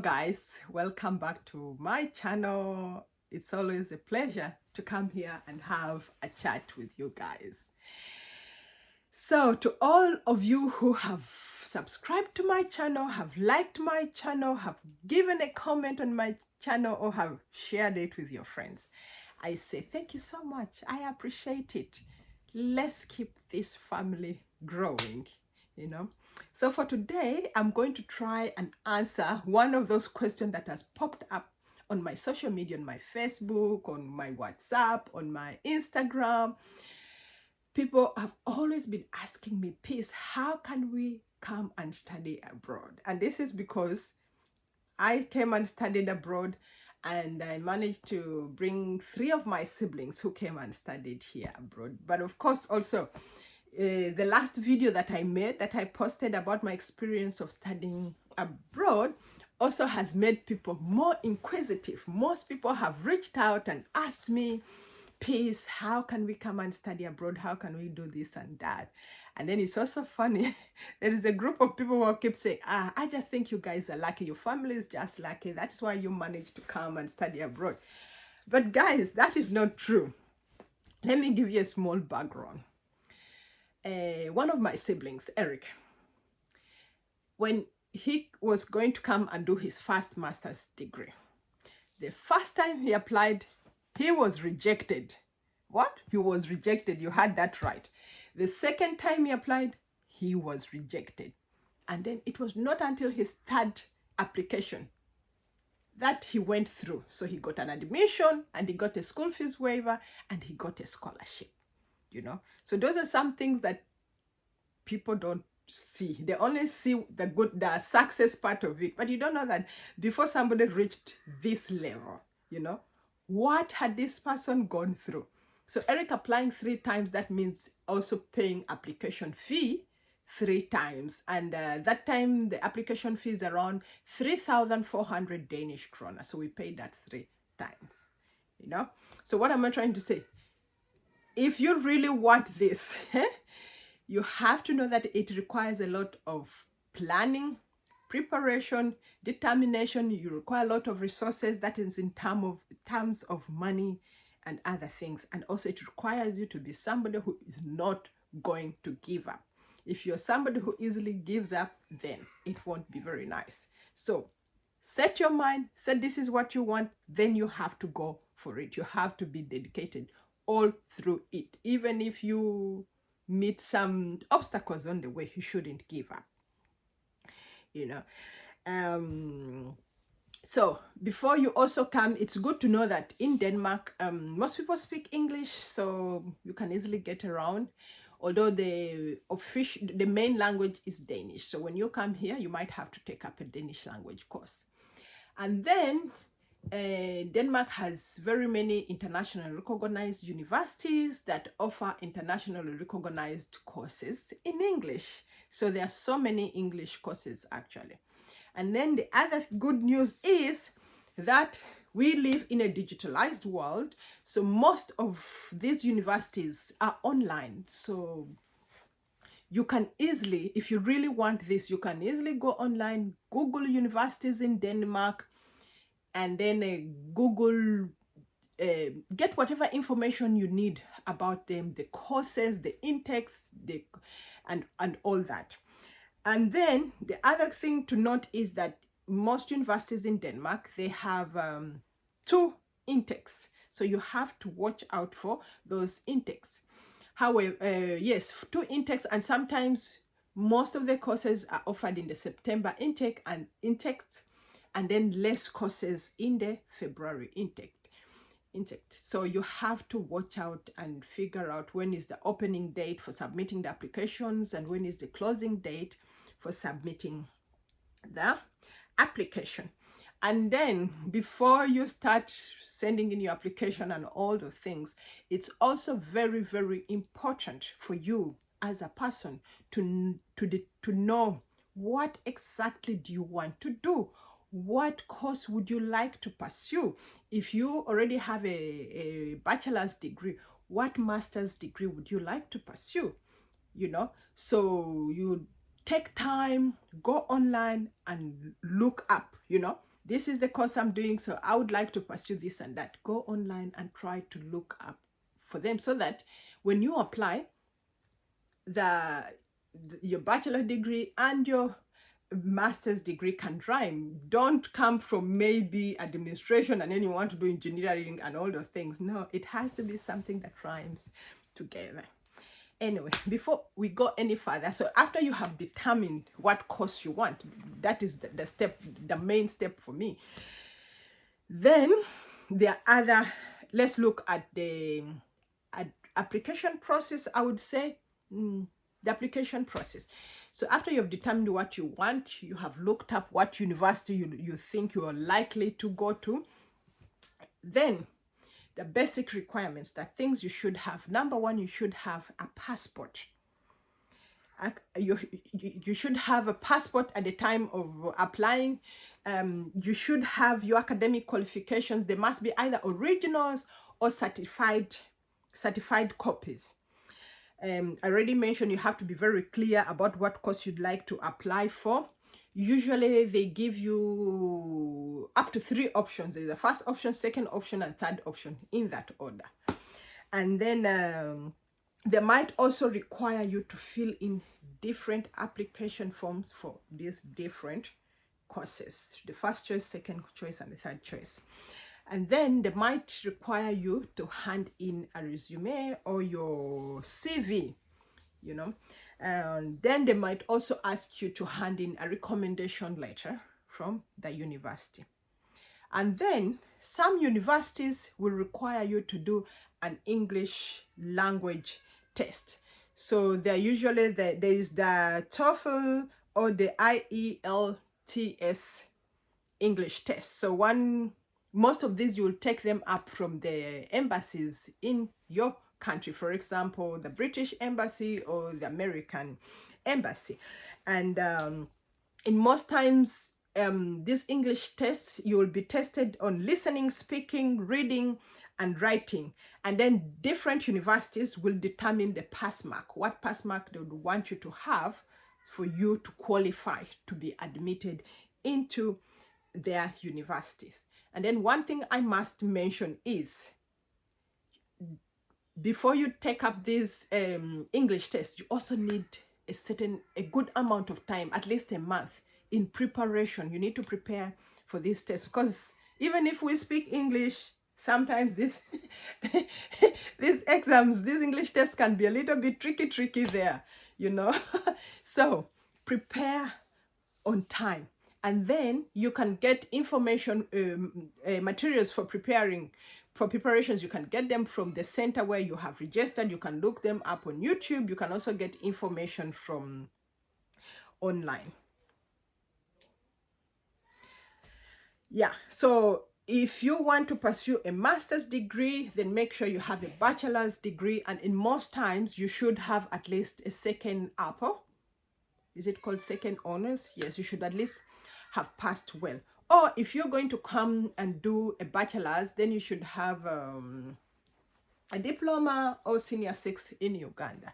guys, welcome back to my channel. It's always a pleasure to come here and have a chat with you guys. So to all of you who have subscribed to my channel, have liked my channel, have given a comment on my channel, or have shared it with your friends, I say thank you so much. I appreciate it. Let's keep this family growing, you know. So for today, I'm going to try and answer one of those questions that has popped up on my social media, on my Facebook, on my WhatsApp, on my Instagram. People have always been asking me, Peace, how can we come and study abroad? And this is because I came and studied abroad, and I managed to bring 3 of my siblings who came and studied here abroad. But of course, also, the last video that I made, that I posted about my experience of studying abroad, also has made people more inquisitive. Most people have reached out and asked me, Peace, how can we come and study abroad? How can we do this and that? And then it's also funny. There is a group of people who keep saying, I just think you guys are lucky. Your family is just lucky. That's why you managed to come and study abroad. But guys, that is not true. Let me give you a small background. One of my siblings, Eric, when he was going to come and do his first master's degree, the first time he applied, he was rejected. What? He was rejected. You had that right. The second time he applied, he was rejected. And then it was not until his third application that he went through. So he got an admission, and he got a school fees waiver, and he got a scholarship. You know, so those are some things that people don't see. They only see the success part of it, but you don't know that before somebody reached this level, you know, what had this person gone through? So Eric applying 3 times, that means also paying application fee 3 times, and that time the application fee is around 3,400 Danish kroner. So we paid that 3 times, you know. So what am I trying to say? If you really want this, you have to know that it requires a lot of planning, preparation, determination. You require a lot of resources. That is in terms of money and other things. And also it requires you to be somebody who is not going to give up. If you're somebody who easily gives up, then it won't be very nice. So set your mind, say this is what you want, then you have to go for it. You have to be dedicated all through it. Even if you meet some obstacles on the way, you shouldn't give up, you know. So before you also come, it's good to know that in Denmark, most people speak English, so you can easily get around, although the main language is Danish. So when you come here, you might have to take up a Danish language course. And then Denmark has very many internationally recognized universities that offer internationally recognized courses in English. So there are so many English courses actually. And then the other good news is that we live in a digitalized world. So most of these universities are online. So you can easily, if you really want this, you can easily go online, Google universities in Denmark, and then Google, get whatever information you need about them, the courses, the intakes, and all that. And then the other thing to note is that most universities in Denmark, they have 2 intakes. So you have to watch out for those intakes. However, yes, 2 intakes, and sometimes most of the courses are offered in the September intake and intakes, and then less courses in the February intake. So you have to watch out and figure out when is the opening date for submitting the applications and when is the closing date for submitting the application. And then before you start sending in your application and all those things, it's also very, very important for you as a person to know what exactly do you want to do. What course would you like to pursue? If you already have a bachelor's degree, what master's degree would you like to pursue? You know, so you take time, go online and look up, you know, this is the course I'm doing, so I would like to pursue this and that. Go online and try to look up for them, so that when you apply, your bachelor degree and your master's degree can rhyme. Don't come from maybe administration and then you want to do engineering and all those things. No, it has to be something that rhymes together. Anyway, before we go any further, so after you have determined what course you want, that is the main step for me. Then there are other, let's look at the application process, I would say. The application process. So after you've determined what you want, you have looked up what university you think you are likely to go to, then the basic requirements, the things you should have. Number one, you should have a passport. You should have a passport at the time of applying. You should have your academic qualifications. They must be either originals or certified copies. I already mentioned you have to be very clear about what course you'd like to apply for. Usually they give you up to 3 options. There's the first option, second option, and third option, in that order. And then they might also require you to fill in different application forms for these different courses. The first choice, second choice, and the third choice. And then they might require you to hand in a resume or your CV, you know. And then they might also ask you to hand in a recommendation letter from the university. And then some universities will require you to do an English language test. So they're usually there is the TOEFL or the IELTS English test. So most of these, you will take them up from the embassies in your country. For example, the British Embassy or the American Embassy. And in most times, these English tests, you will be tested on listening, speaking, reading, and writing. And then different universities will determine the pass mark, what pass mark they would want you to have for you to qualify to be admitted into their universities. And then one thing I must mention is, before you take up these English tests, you also need a good amount of time, at least a month, in preparation. You need to prepare for these tests, because even if we speak English, sometimes these exams, these English tests can be a little bit tricky there, you know. So prepare on time, and then you can get information, materials for preparations. You can get them from the center where you have registered. You can look them up on YouTube. You can also get information from online. Yeah, so if you want to pursue a master's degree, then make sure you have a bachelor's degree, and in most times you should have at least a second upper. Is it called second honors? Yes, you should at least have passed well. Or if you're going to come and do a bachelor's, then you should have a diploma or senior 6 in Uganda.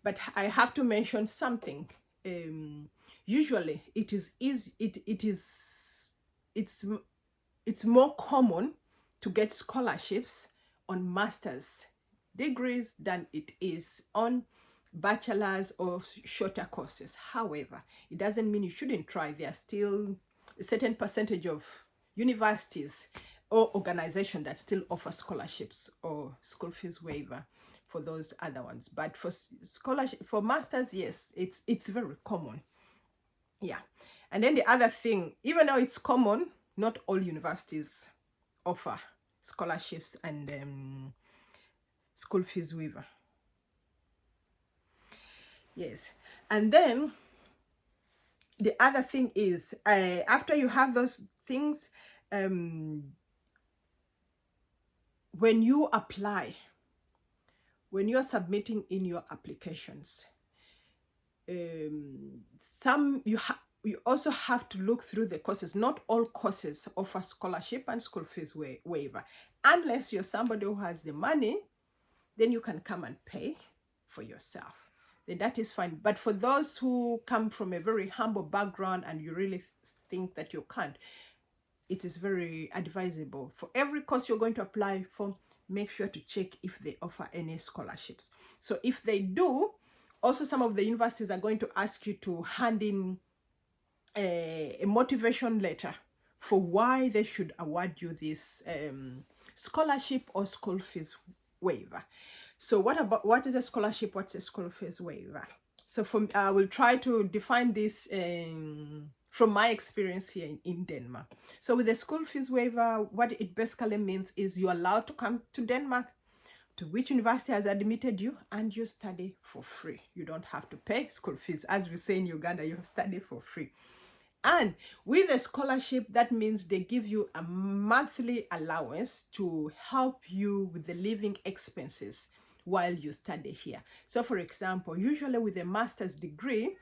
But I have to mention something. Usually it's more common to get scholarships on master's degrees than it is on bachelor's or shorter courses. However, it doesn't mean you shouldn't try. There are still a certain percentage of universities or organizations that still offer scholarships or school fees waiver for those other ones. But for scholarship, for masters, yes, it's very common. Yeah. And then the other thing, even though it's common, not all universities offer scholarships and school fees waiver. Yes. And then the other thing is, after you have those things, when you apply, when you're submitting in your applications, you also have to look through the courses. Not all courses offer scholarship and school fees waiver. Unless you're somebody who has the money, then you can come and pay for yourself. Then that is fine. But for those who come from a very humble background and you really think that you can't, it is very advisable. For every course you're going to apply for, make sure to check if they offer any scholarships. So if they do, also some of the universities are going to ask you to hand in a motivation letter for why they should award you this scholarship or school fees waiver. So what is a scholarship? What's a school fees waiver? So I will try to define this from my experience here in Denmark. So with the school fees waiver, what it basically means is you're allowed to come to Denmark, to which university has admitted you, and you study for free. You don't have to pay school fees. As we say in Uganda, you study for free. And with a scholarship, that means they give you a monthly allowance to help you with the living expenses while you study here. So for example, usually with a master's degree,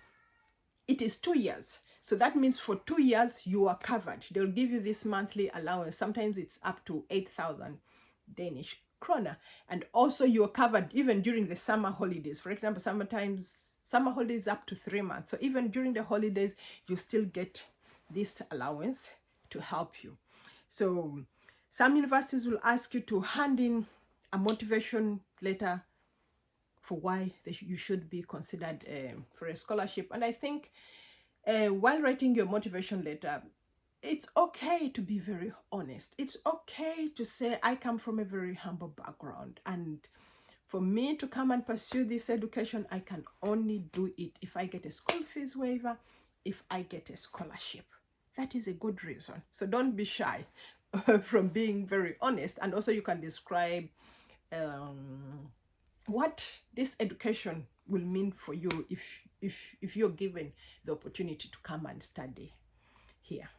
it is 2 years. So that means for 2 years, you are covered. They'll give you this monthly allowance. Sometimes it's up to 8,000 Danish kroner. And also you're covered even during the summer holidays. For example, sometimes summer holidays up to 3 months. So even during the holidays, you still get this allowance to help you. So some universities will ask you to hand in a motivation letter for why you should be considered for a scholarship. And I think while writing your motivation letter, it's okay to be very honest. It's okay to say, I come from a very humble background, and for me to come and pursue this education, I can only do it if I get a school fees waiver, if I get a scholarship. That is a good reason. So don't be shy from being very honest. And also you can describe what this education will mean for you if you're given the opportunity to come and study here.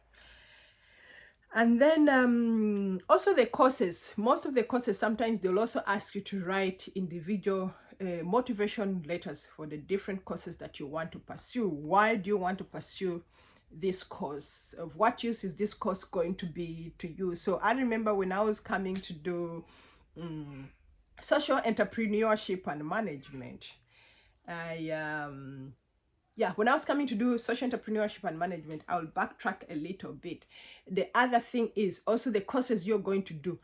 And then also the courses, most of the courses, sometimes they'll also ask you to write individual motivation letters for the different courses that you want to pursue. Why do you want to pursue this course? Of what use is this course going to be to you? So I remember when I was coming to do social entrepreneurship and management, when I was coming to do social entrepreneurship and management, I'll backtrack a little bit. The other thing is also the courses you're going to do.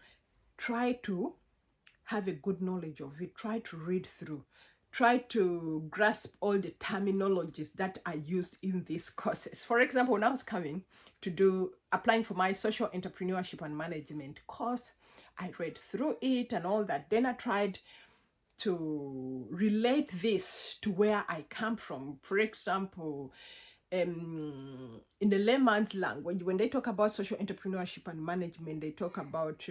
Try to have a good knowledge of it. Try to read through. Try to grasp all the terminologies that are used in these courses. For example, when I was coming to applying for my social entrepreneurship and management course, I read through it and all that. Then I tried to relate this to where I come from. For example, in the layman's language, when they talk about social entrepreneurship and management, they talk about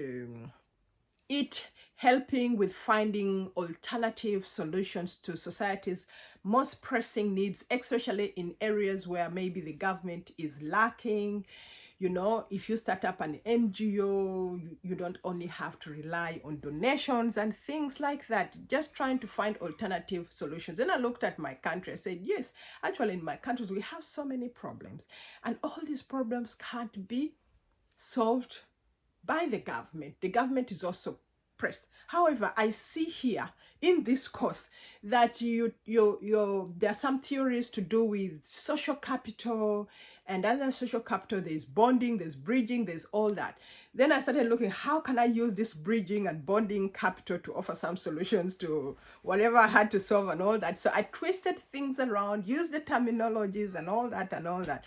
it helping with finding alternative solutions to society's most pressing needs, especially in areas where maybe the government is lacking. You know, if you start up an NGO, you don't only have to rely on donations and things like that. Just trying to find alternative solutions. Then I looked at my country. I said, yes, actually in my country, we have so many problems. And all these problems can't be solved by the government. The government is also pressed. However, I see here in this course that there are some theories to do with social capital, and under social capital there's bonding, there's bridging, there's all that. Then I started looking, how can I use this bridging and bonding capital to offer some solutions to whatever I had to solve and all that. So I twisted things around, used the terminologies and all that.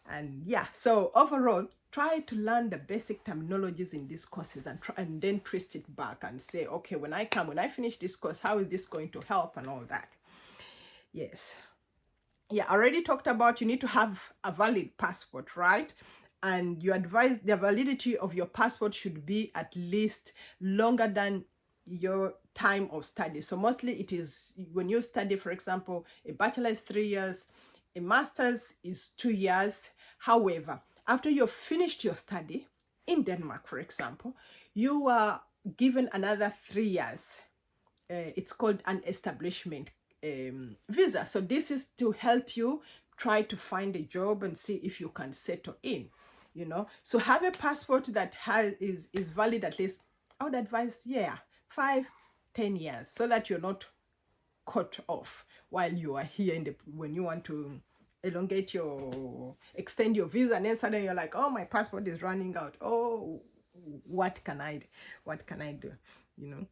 And yeah, so overall, try to learn the basic terminologies in these courses and then twist it back and say, okay, when I finish this course, how is this going to help and all that? Yes. Yeah, I already talked about you need to have a valid passport, right? And you advise the validity of your passport should be at least longer than your time of study. So mostly it is when you study, for example, a bachelor is 3 years, a master's is 2 years. However, after you've finished your study in Denmark, for example, you are given another 3 years. It's called an establishment visa. So this is to help you try to find a job and see if you can settle in, you know. So have a passport that is valid at least, I would advise, 5-10 years, so that you're not cut off while you are here when you want to extend your visa, and then suddenly you're like, oh, my passport is running out. Oh, what can I do? You know.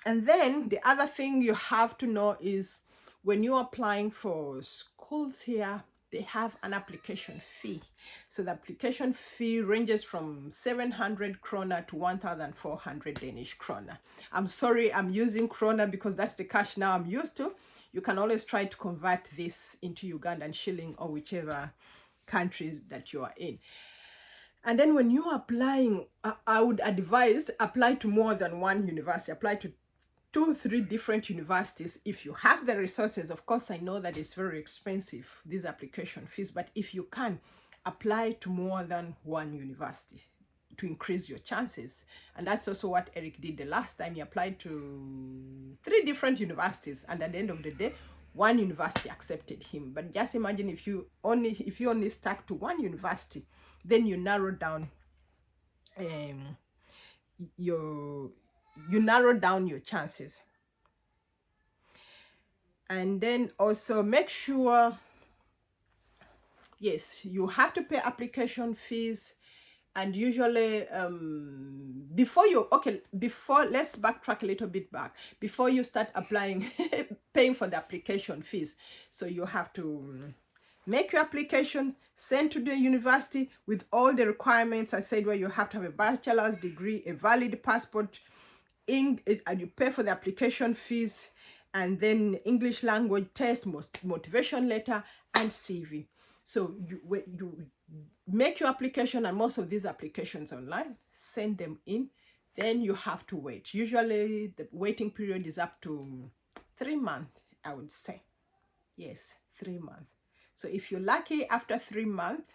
And then the other thing you have to know is when you're applying for schools here, they have an application fee. So the application fee ranges from 700 krona to 1,400 Danish krona. I'm sorry, I'm using krona because that's the cash now I'm used to. You can always try to convert this into Ugandan shilling or whichever countries that you are in. And then when you're applying, I would advise apply to more than one university. Apply to 2-3 different universities if you have the resources. Of course, I know that it's very expensive, these application fees, but if you can, apply to more than one university to increase your chances. And that's also what Eric did the last time. He applied to 3 different universities, and at the end of the day, one university accepted him. But just imagine if you only stuck to one university, then you narrow down your chances. And then also make sure, yes, you have to pay application fees. And usually let's backtrack a little bit back before you start applying paying for the application fees. So you have to make your application, send to the university with all the requirements I said, where you have to have a bachelor's degree, a valid passport, and you pay for the application fees, and then English language test, motivation letter, and CV. So you make your application, and most of these applications online, send them in, then you have to wait. Usually the waiting period is up to 3 months, I would say. Yes, 3 months. So if you're lucky, after 3 months,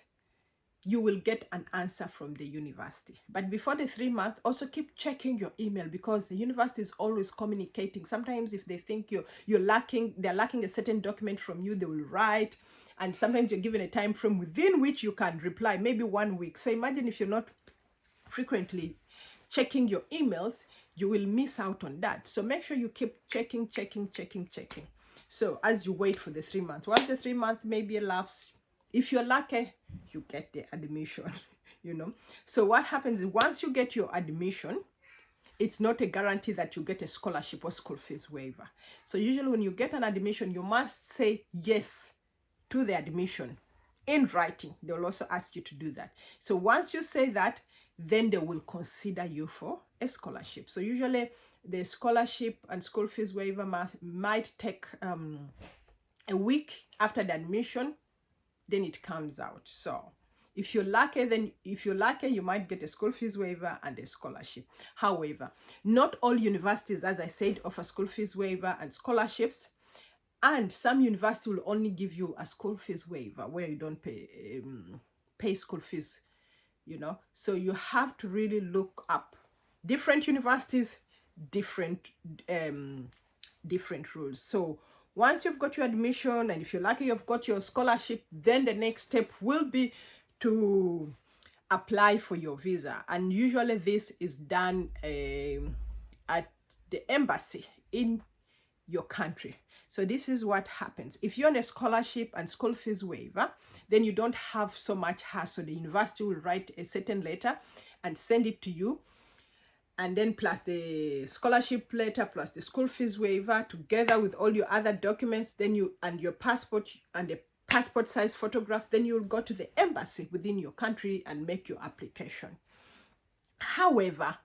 you will get an answer from the university. But before the 3 months, also keep checking your email, because the university is always communicating. Sometimes if they think they're lacking a certain document from you, they will write. And sometimes you're given a time frame within which you can reply, maybe 1 week. So imagine if you're not frequently checking your emails, you will miss out on that. So make sure you keep checking. So as you wait for the 3 months, once the 3 months maybe elapsed, if you're lucky, you get the admission, you know. So what happens is, once you get your admission, it's not a guarantee that you get a scholarship or school fees waiver. So usually when you get an admission, you must say yes to the admission in writing. They'll also ask you to do that. So once you say that, then they will consider you for a scholarship. So usually the scholarship and school fees waiver might take a week after the admission, then it comes out. So if you're lucky, you might get a school fees waiver and a scholarship. However, not all universities, as I said, offer school fees waiver and scholarships. And some university will only give you a school fees waiver where you don't pay school fees, you know. So you have to really look up different universities, different rules. So once you've got your admission, and if you're lucky you've got your scholarship, then the next step will be to apply for your visa. And usually this is done at the embassy in your country. So this is what happens. If you're on a scholarship and school fees waiver, then you don't have so much hassle. The university will write a certain letter and send it to you, and then plus the scholarship letter plus the school fees waiver, together with all your other documents, then your passport and the passport size photograph, then you'll go to the embassy within your country and make your application. However,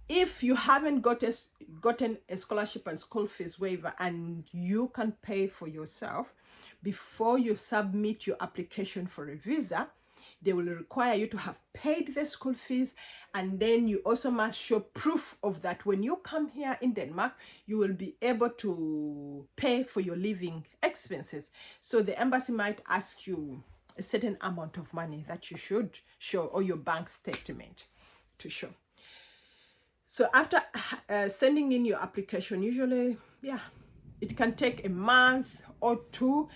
if you haven't gotten a scholarship and school fees waiver, and you can pay for yourself, before you submit your application for a visa, they will require you to have paid the school fees, and then you also must show proof of that. When you come here in Denmark, you will be able to pay for your living expenses. So the embassy might ask you a certain amount of money that you should show, or your bank statement to show. So after sending in your application, usually, it can take a month or 2.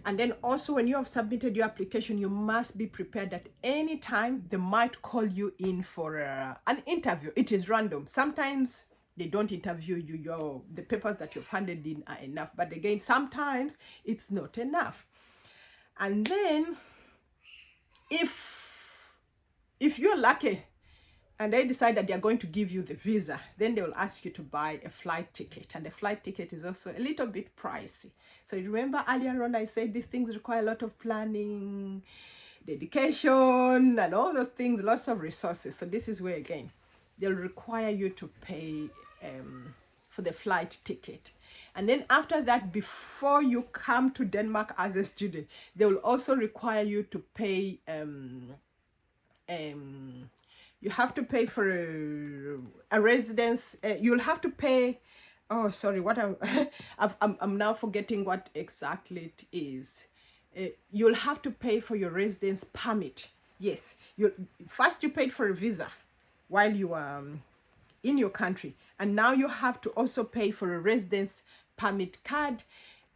And then also when you have submitted your application, you must be prepared that any time they might call you in for an interview. It is random. Sometimes they don't interview you. The papers that you've handed in are enough. But again, sometimes it's not enough. And then if you're lucky and they decide that they're going to give you the visa, then they will ask you to buy a flight ticket. And the flight ticket is also a little bit pricey. So you remember earlier on I said these things require a lot of planning, dedication, and all those things, lots of resources. So this is where, again, they'll require you to pay for the flight ticket. And then after that, before you come to Denmark as a student, they will also require you to pay you have to pay for a residence. You'll have to pay, oh sorry, what I'm now forgetting what exactly it is. You'll have to pay for your residence permit. Yes, you paid for a visa while you are in your country, and now you have to also pay for a residence permit card,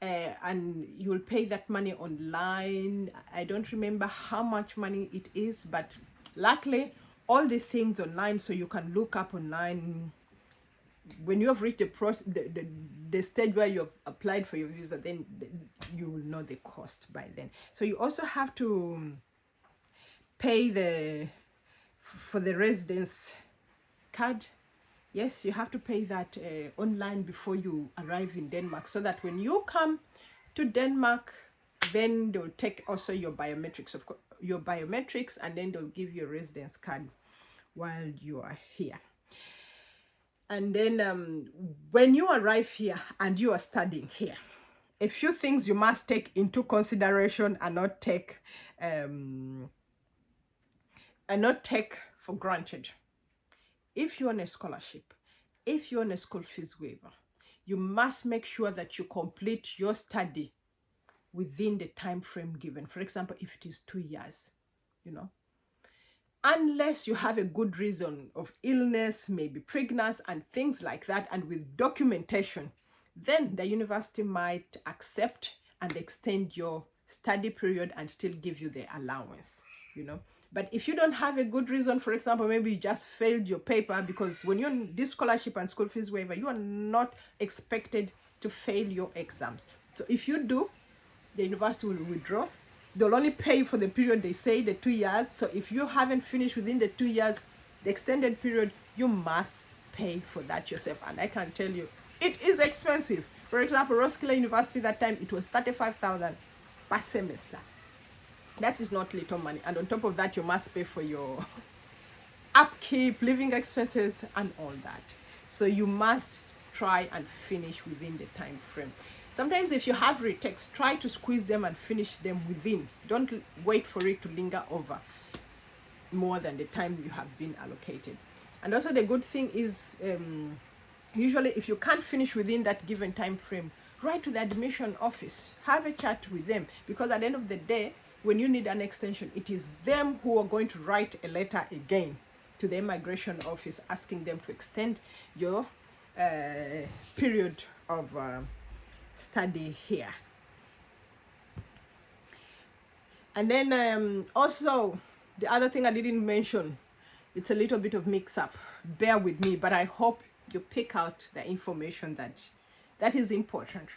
and you'll pay that money online. I don't remember how much money it is, but luckily all the things online, so you can look up online. When you have reached the stage where you have applied for your visa, then you will know the cost by then. So you also have to pay for the residence card. Yes, you have to pay that online before you arrive in Denmark, so that when you come to Denmark, then they'll take also your biometrics, of course, and then they'll give you a residence card while you are here. And then when you arrive here and you are studying here, a few things you must take into consideration and not take for granted. If you're on a scholarship, if you're on a school fees waiver, you must make sure that you complete your study within the time frame given. For example, if it is 2 years, unless you have a good reason of illness, maybe pregnancy and things like that, and with documentation, then the university might accept and extend your study period and still give you the allowance, But if you don't have a good reason, for example, maybe you just failed your paper, because when you're in this scholarship and school fees waiver, you are not expected to fail your exams. So if you do, the university will withdraw. They'll only pay for the period they say, the 2 years. So if you haven't finished within the 2 years, the extended period, you must pay for that yourself. And I can tell you, it is expensive. For example, Roskilde University, that time, it was 35,000 per semester. That is not little money. And on top of that, you must pay for your upkeep, living expenses, and all that. So you must try and finish within the time frame. Sometimes if you have retakes, try to squeeze them and finish them within. Don't wait for it to linger over more than the time you have been allocated. And also the good thing is, usually if you can't finish within that given time frame, write to the admission office, have a chat with them, because at the end of the day, when you need an extension, it is them who are going to write a letter again to the immigration office asking them to extend your period of study here. And then also, the other thing I didn't mention, it's a little bit of mix-up. Bear with me, but I hope you pick out the information that is important.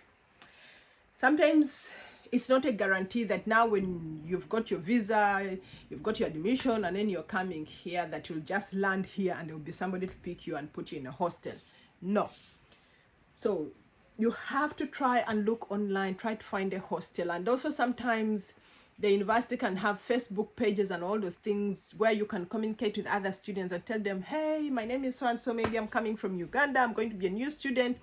Sometimes it's not a guarantee that now when you've got your visa, you've got your admission, and then you're coming here, that you'll just land here and there will be somebody to pick you and put you in a hostel. No. So you have to try and look online, try to find a hostel. And also sometimes the university can have Facebook pages and all those things where you can communicate with other students and tell them, hey, my name is so-and-so, maybe I'm coming from Uganda, I'm going to be a new student,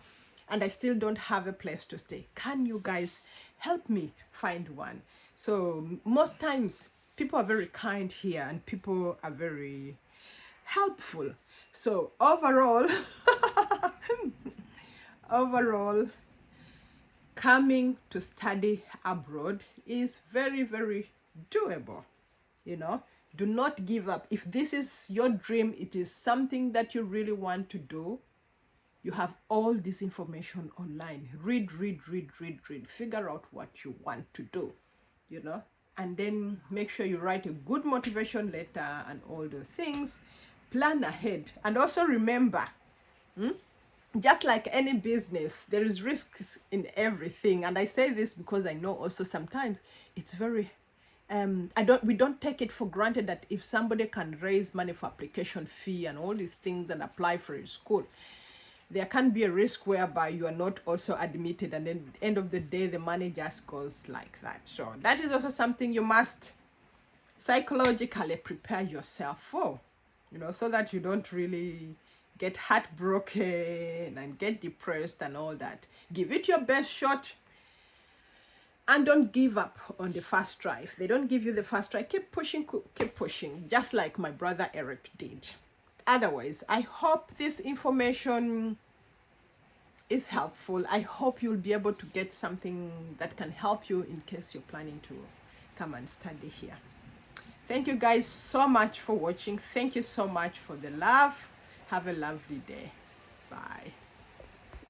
and I still don't have a place to stay. Can you guys help me find one? So most times people are very kind here and people are very helpful. So overall, coming to study abroad is very, very doable. Do not give up. If this is your dream, it is something that you really want to do, you have all this information online. Read, figure out what you want to do, and then make sure you write a good motivation letter and all those things. Plan ahead. And also remember, just like any business, there is risks in everything. And I say this because I know also sometimes it's very we don't take it for granted that if somebody can raise money for application fee and all these things and apply for a school, there can be a risk whereby you are not also admitted, and then at the end of the day the money just goes like that. So that is also something you must psychologically prepare yourself for, so that you don't really get heartbroken and get depressed and all that. Give it your best shot and don't give up on the first try. If they don't give you the first try, keep pushing, just like my brother Eric did. Otherwise, I hope this information is helpful. I hope you'll be able to get something that can help you in case you're planning to come and study here. Thank you guys so much for watching. Thank you so much for the love. Have a lovely day. Bye.